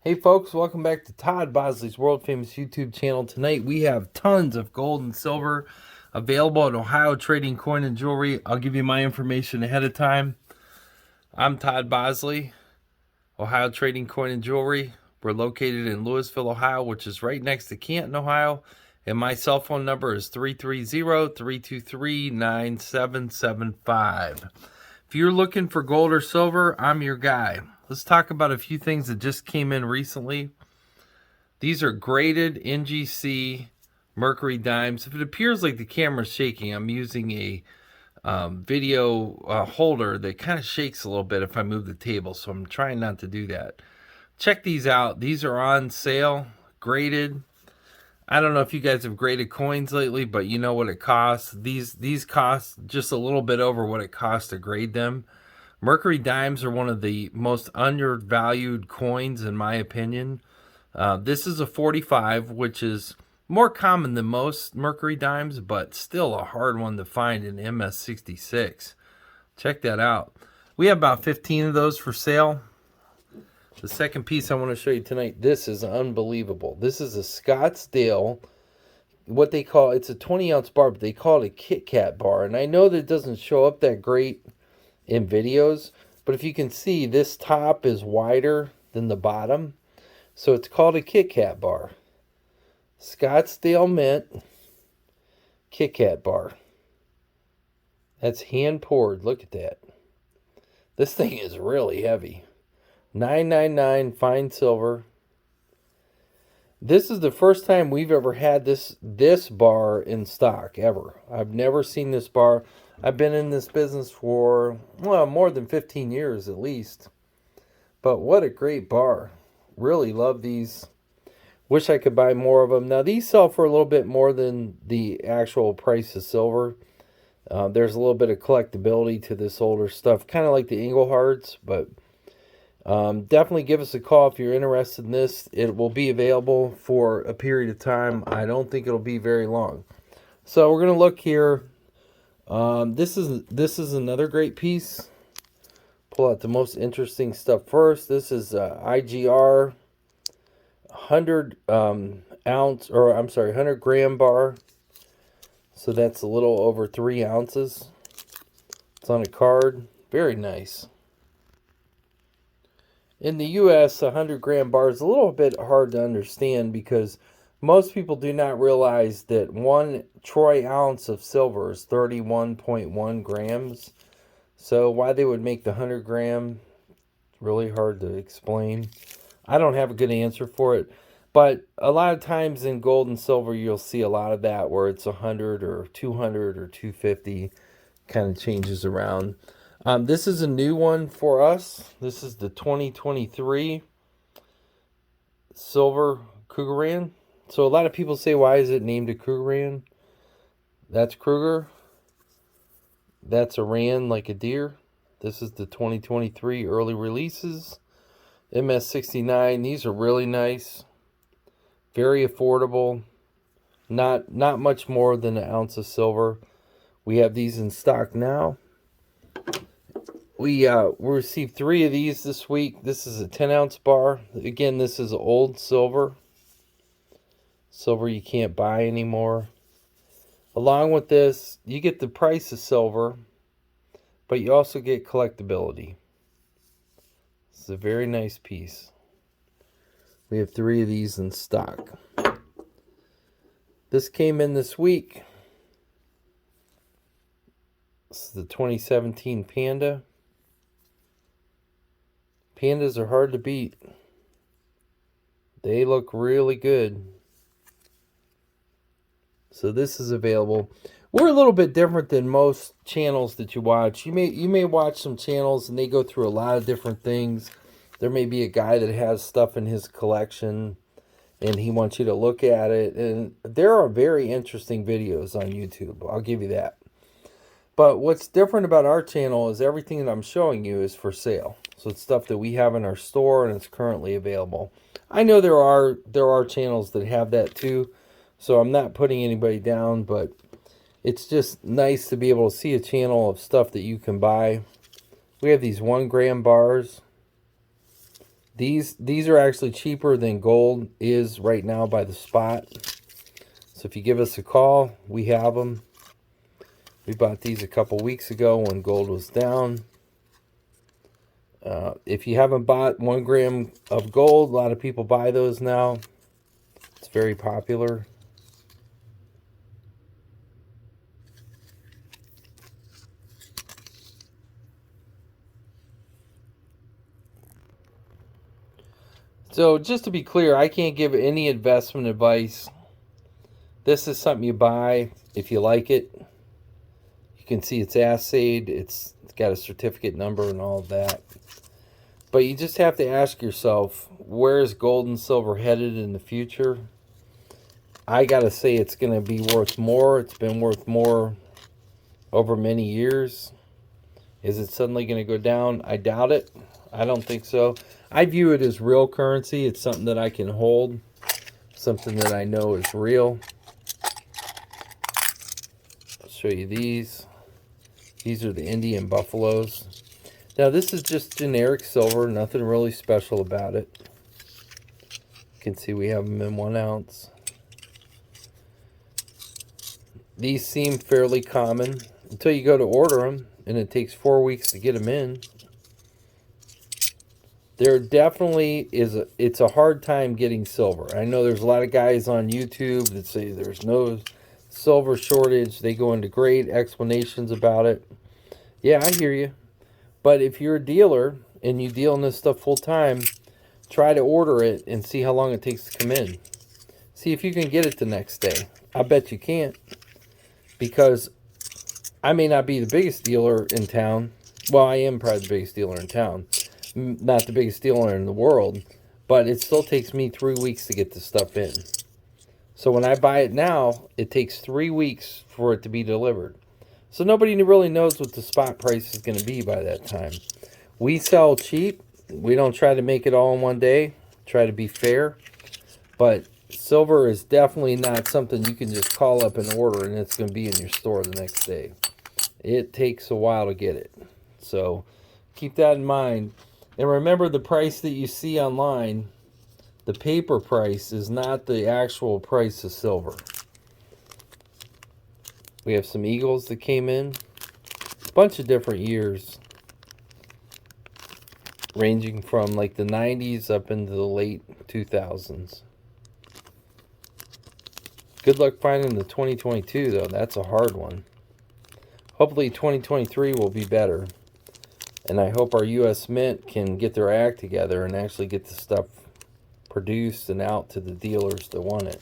Hey folks, welcome back to Todd Bosley's world famous YouTube channel. Tonight we have tons of gold and silver available at Ohio Trading Coin and Jewelry. I'll give you my information ahead of time. I'm Todd Bosley, Ohio Trading Coin and Jewelry. We're located in Louisville, Ohio, which is right next to Canton, Ohio. And my cell phone number is 330-323-9775. If you're looking for gold or silver, I'm your guy. Let's talk about a few things that just came in recently. These are graded NGC mercury dimes. If it appears like the camera's shaking, I'm using a video holder that kind of shakes a little bit if I move the table, so I'm trying not to do that. Check these out. These are on sale, graded. I don't know if you guys have graded coins lately, but you know what it costs. These cost just a little bit over what it costs to grade them. Mercury dimes are one of the most undervalued coins in my opinion. This is a 45, which is more common than most mercury dimes, but still a hard one to find in MS66. Check that out. We have about 15 of those for sale. The second piece I want to show you tonight, this is unbelievable. This is a Scottsdale, what they call, it's a 20-ounce bar, but they call it a Kit Kat bar. And I know that it doesn't show up that great in videos, but if you can see, this top is wider than the bottom. So it's called a Kit Kat bar. Scottsdale Mint Kit Kat bar. That's hand poured. Look at that. This thing is really heavy. $9.99 fine silver. This is the first time we've ever had this bar in stock ever. I've never seen this bar. I've been in this business for, well, more than 15 years at least. But what a great bar. Really love these. Wish I could buy more of them. Now, these sell for a little bit more than the actual price of silver. There's a little bit of collectability to this older stuff, kind of like the Englehards, but definitely give us a call if you're interested in this. It will be available for a period of time. I don't think it'll be very long. So we're going to look here. This is another great piece. Pull out the most interesting stuff first. This is IGR 100 ounce, or I'm sorry, 100 gram bar. So that's a little over 3 ounces. It's on a card. Very nice. In the US, a 100 gram bar is a little bit hard to understand because most people do not realize that 1 troy ounce of silver is 31.1 grams. So why they would make the 100 gram, really hard to explain. I don't have a good answer for it. But a lot of times in gold and silver, you'll see a lot of that where it's 100 or 200 or 250, kind of changes around. This is a new one for us. This is the 2023 Silver Krugerrand. So a lot of people say, why is it named a Krugerrand? That's Kruger. That's a rand like a deer. This is the 2023 early releases. MS69. These are really nice. Very affordable. Not much more than an ounce of silver. We have these in stock now. We received 3 of these this week. This is a 10-ounce bar. Again, this is old silver. Silver you can't buy anymore. Along with this, you get the price of silver, but you also get collectability. It's a very nice piece. We have 3 of these in stock. This came in this week. This is the 2017 Panda. Pandas are hard to beat. They look really good. So this is available. We're a little bit different than most channels that you watch. You may watch some channels and they go through a lot of different things. There may be a guy that has stuff in his collection and he wants you to look at it. And there are very interesting videos on YouTube. I'll give you that. But what's different about our channel is everything that I'm showing you is for sale. So it's stuff that we have in our store and it's currently available. I know there are channels that have that too. So I'm not putting anybody down, but it's just nice to be able to see a channel of stuff that you can buy. We have these 1 gram bars. These are actually cheaper than gold is right now by the spot. So if you give us a call, we have them. We bought these a couple weeks ago when gold was down. If you haven't bought 1 gram of gold, a lot of people buy those now. It's very popular. So just to be clear, I can't give any investment advice. This is something you buy if you like it. You can see it's assayed. It's got a certificate number and all of that. But you just have to ask yourself, where is gold and silver headed in the future? I got to say it's going to be worth more. It's been worth more over many years. Is it suddenly going to go down? I doubt it. I don't think so. I view it as real currency. It's something that I can hold. Something that I know is real. I'll show you these. These are the Indian buffaloes. Now this is just generic silver. Nothing really special about it. You can see we have them in 1 ounce. These seem fairly common until you go to order them, and it takes 4 weeks to get them in. There definitely is it's a hard time getting silver. I know there's a lot of guys on YouTube that say there's no silver shortage. They go into great explanations about it. Yeah, I hear you. But if you're a dealer and you deal in this stuff full time, try to order it and see how long it takes to come in. See if you can get it the next day. I bet you can't. Because I may not be the biggest dealer in town. Well, I am probably the biggest dealer in town. Not the biggest dealer in the world. But it still takes me 3 weeks to get the stuff in. So when I buy it now, it takes 3 weeks for it to be delivered. So nobody really knows what the spot price is going to be by that time. We sell cheap. We don't try to make it all in one day. Try to be fair. But silver is definitely not something you can just call up and order and it's going to be in your store the next day. It takes a while to get it. So keep that in mind. And remember, the price that you see online, the paper price, is not the actual price of silver. We have some eagles that came in. A bunch of different years. Ranging from like the 90s up into the late 2000s. Good luck finding the 2022 though. That's a hard one. Hopefully 2023 will be better. And I hope our U.S. Mint can get their act together and actually get the stuff produced and out to the dealers that want it.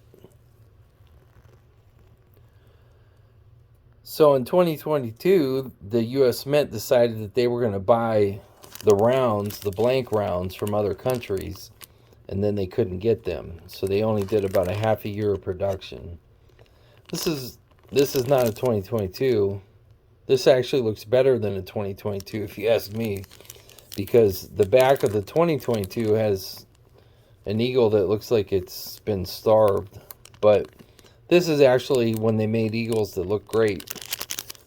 So in 2022, the U.S. Mint decided that they were going to buy the rounds, the blank rounds from other countries, and then they couldn't get them. So they only did about a half a year of production. This is not a 2022. This actually looks better than a 2022 if you ask me, because the back of the 2022 has an eagle that looks like it's been starved. But this is actually when they made eagles that look great.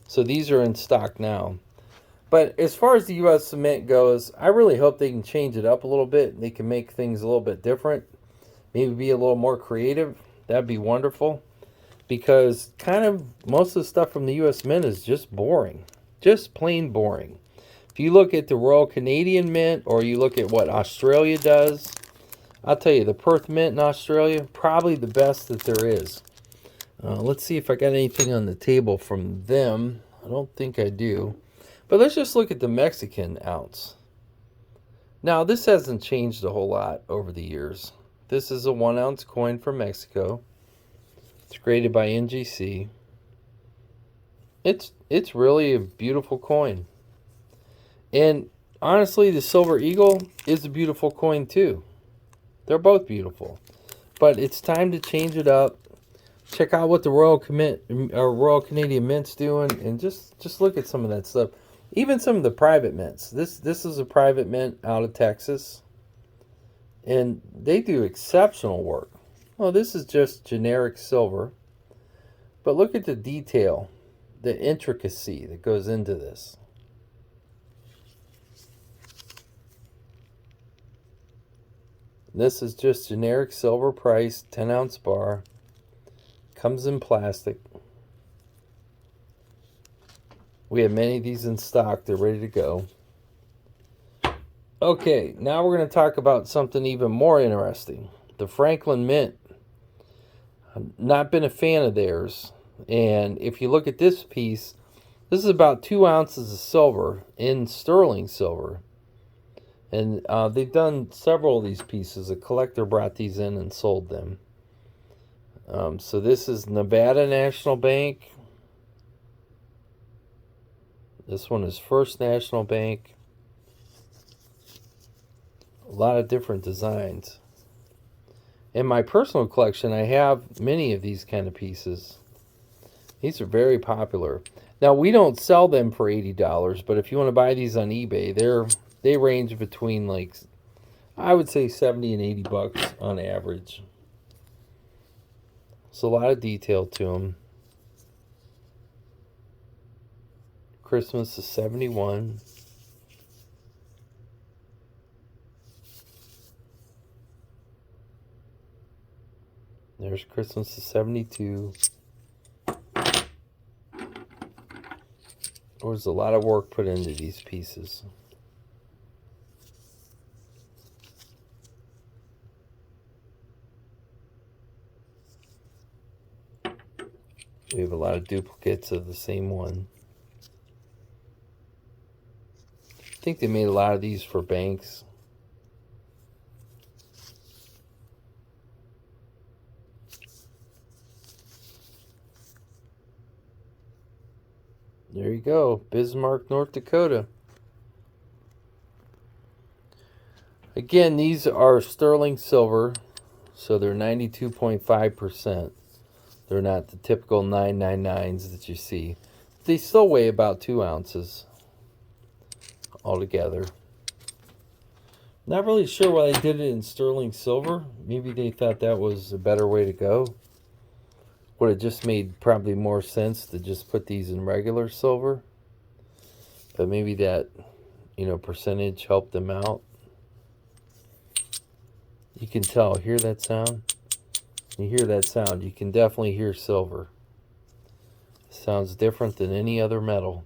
So these are in stock now. But as far as the U.S. Mint goes, I really hope they can change it up a little bit. They can make things a little bit different. Maybe be a little more creative. That'd be wonderful. Because kind of most of the stuff from the U.S. Mint is just boring. Just plain boring. If you look at the Royal Canadian Mint or you look at what Australia does, I'll tell you, the Perth Mint in Australia, probably the best that there is. Let's see if I got anything on the table from them. I don't think I do. But let's just look at the Mexican ounce. Now, this hasn't changed a whole lot over the years. This is a 1 ounce coin from Mexico. It's graded by NGC. It's really a beautiful coin. And honestly, the Silver Eagle is a beautiful coin too. They're both beautiful. But it's time to change it up. Check out what the Royal Canadian Mint's doing, and just look at some of that stuff. Even some of the private mints. This is a private mint out of Texas, and they do exceptional work. Well, this is just generic silver, but look at the detail, the intricacy that goes into this. This is just generic silver price, 10-ounce bar. Comes in plastic. We have many of these in stock. They're ready to go. Okay, now we're going to talk about something even more interesting. The Franklin Mint. I've not been a fan of theirs. And if you look at this piece, this is about 2 ounces of silver in sterling silver. And they've done several of these pieces. A collector brought these in and sold them. So this is Nevada National Bank. This one is First National Bank. A lot of different designs. In my personal collection, I have many of these kind of pieces. These are very popular. Now, we don't sell them for $80, but if you want to buy these on eBay, they range between, like, I would say 70 and 80 bucks on average. So a lot of detail to them. Christmas is 71. There's Christmas is 72. There's a lot of work put into these pieces. We have a lot of duplicates of the same one. I think they made a lot of these for banks. There you go, Bismarck, North Dakota. Again, these are sterling silver, so they're 92.5%. They're not the typical 999s that you see. They still weigh about 2 ounces altogether. Not really sure why they did it in sterling silver. Maybe they thought that was a better way to go. Would have just made probably more sense to just put these in regular silver. But maybe that, percentage helped them out. You can tell, hear that sound? You hear that sound, you can definitely hear silver. Sounds different than any other metal.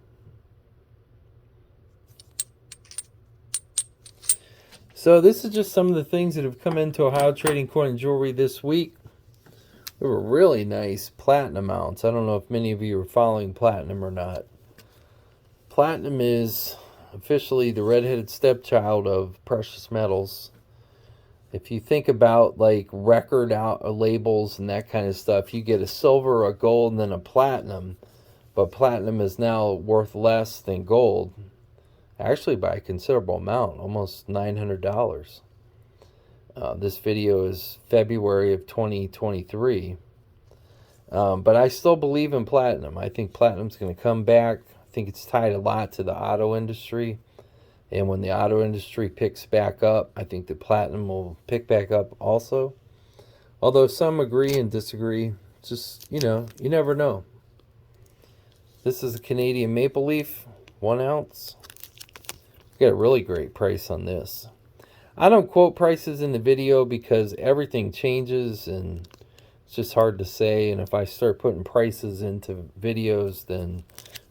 So this is just some of the things that have come into Ohio Trading Coin and Jewelry this week. They were really nice platinum mounts. I don't know if many of you are following platinum or not. Platinum is officially the redheaded stepchild of precious metals. If you think about like record labels and that kind of stuff, you get a silver, a gold, and then a platinum. But platinum is now worth less than gold. Actually by a considerable amount, almost $900. This video is February of 2023. But I still believe in platinum. I think platinum's going to come back. I think it's tied a lot to the auto industry. And when the auto industry picks back up, I think the platinum will pick back up also. Although some agree and disagree. Just, you never know. This is a Canadian maple leaf, 1 ounce. Got a really great price on this. I don't quote prices in the video because everything changes and it's just hard to say. And if I start putting prices into videos, then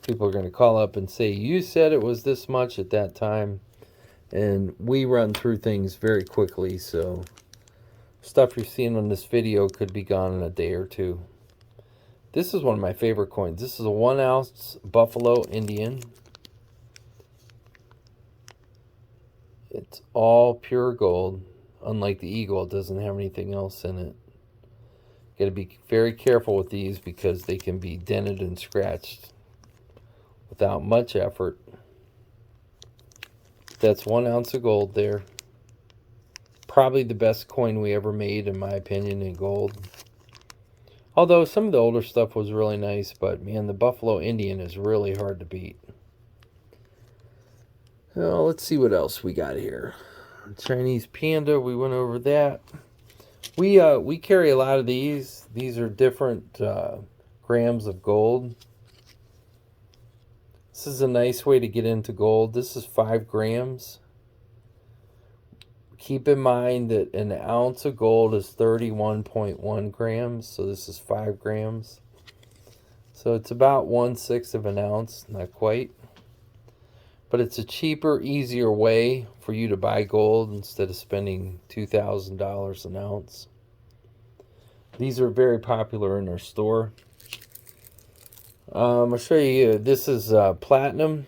people are going to call up and say, you said it was this much at that time. And we run through things very quickly. So stuff you're seeing on this video could be gone in a day or two. This is one of my favorite coins. This is a 1 ounce Buffalo Indian. It's all pure gold. Unlike the Eagle, it doesn't have anything else in it. Got to be very careful with these because they can be dented and scratched without much effort. That's 1 ounce of gold there. Probably the best coin we ever made, in my opinion, in gold. Although some of the older stuff was really nice, but man, the Buffalo Indian is really hard to beat. Well, let's see what else we got here. Chinese panda, we went over that. We carry a lot of these. These are different grams of gold. This is a nice way to get into gold. This is 5 grams. Keep in mind that an ounce of gold is 31.1 grams, so this is 5 grams. So it's about 1/6 of an ounce, not quite. But it's a cheaper, easier way for you to buy gold instead of spending $2,000 an ounce. These are very popular in our store. I'll show you. This is platinum.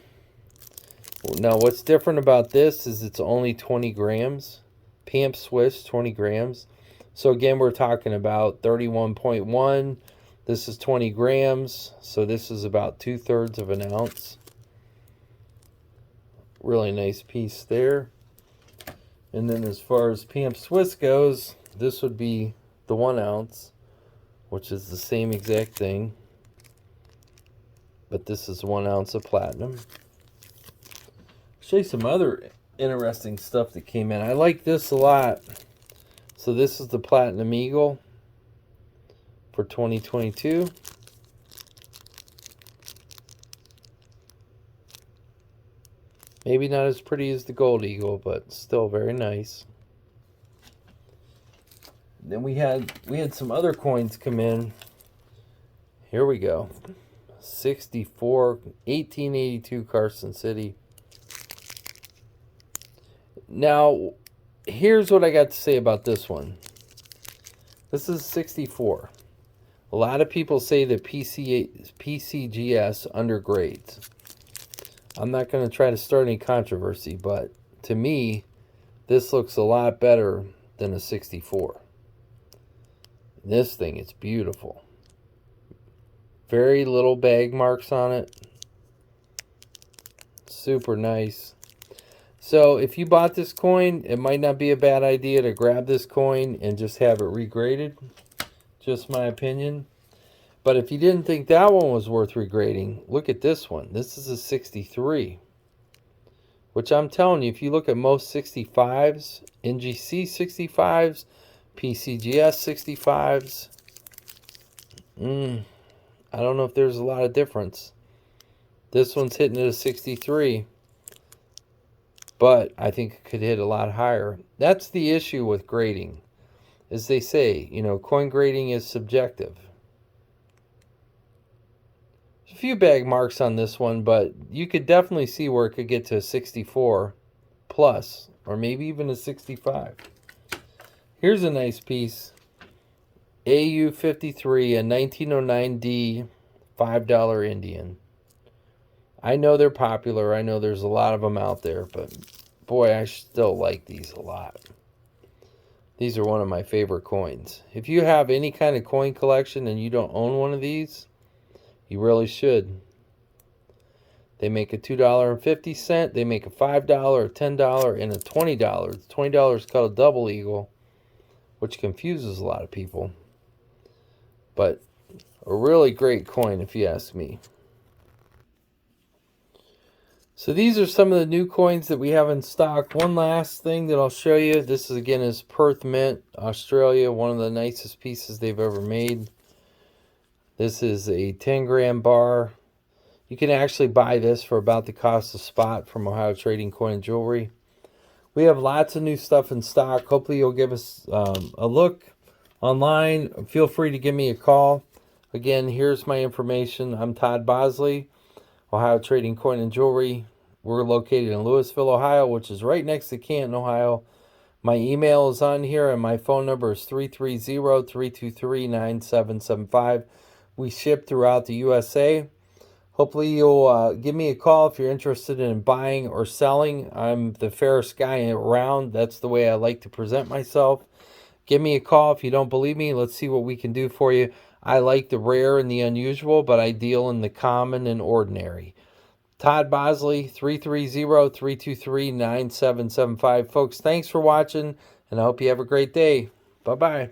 Now, what's different about this is it's only 20 grams. Pamp Swiss, 20 grams. So again, we're talking about 31.1. This is 20 grams. So this is about 2/3 of an ounce. Really nice piece there. And then as far as Pamp Swiss goes, this would be the 1 ounce, which is the same exact thing. But this is 1 ounce of platinum. Show you some other interesting stuff that came in. I like this a lot. So this is the Platinum Eagle for 2022. Maybe not as pretty as the Gold Eagle, but still very nice. Then we had some other coins come in. Here we go. 64, 1882 Carson City. Now, here's what I got to say about this one. This is 64. A lot of people say that PCGS undergrades. I'm not going to try to start any controversy, but to me, this looks a lot better than a 64. This thing is beautiful. Very little bag marks on it. Super nice. So if you bought this coin, it might not be a bad idea to grab this coin and just have it regraded. Just my opinion. But if you didn't think that one was worth regrading, look at this one. This is a 63. Which I'm telling you, if you look at most 65s, NGC 65s, PCGS 65s, I don't know if there's a lot of difference. This one's hitting at a 63. But I think it could hit a lot higher. That's the issue with grading. As they say, you know, coin grading is subjective. There's a few bag marks on this one, but you could definitely see where it could get to a 64 plus, or maybe even a 65. Here's a nice piece. AU53, a 1909D $5 Indian. I know they're popular. I know there's a lot of them out there, but boy, I still like these a lot. These are one of my favorite coins. If you have any kind of coin collection and you don't own one of these, you really should. They make a $2.50, they make a $5, a $10, and a $20. The $20 is called a double eagle, which confuses a lot of people. But a really great coin if you ask me. So these are some of the new coins that we have in stock. One last thing that I'll show you. This is again is Perth Mint, Australia. One of the nicest pieces they've ever made. This is a 10-gram bar. You can actually buy this for about the cost of spot from Ohio Trading Coin and Jewelry. We have lots of new stuff in stock. Hopefully you'll give us a look online. Feel free to give me a call. Again, here's my information. I'm Todd Bosley, Ohio Trading Coin and Jewelry. We're located in Louisville, Ohio, which is right next to Canton, Ohio. My email is on here, and my phone number is 330-323-9775. We ship throughout the USA. Hopefully you'll give me a call if you're interested in buying or selling. I'm the fairest guy around. That's the way I like to present myself. Give me a call if you don't believe me. Let's see what we can do for you. I like the rare and the unusual, but I deal in the common and ordinary. Todd Bosley, 330-323-9775. Folks, thanks for watching, and I hope you have a great day. Bye-bye.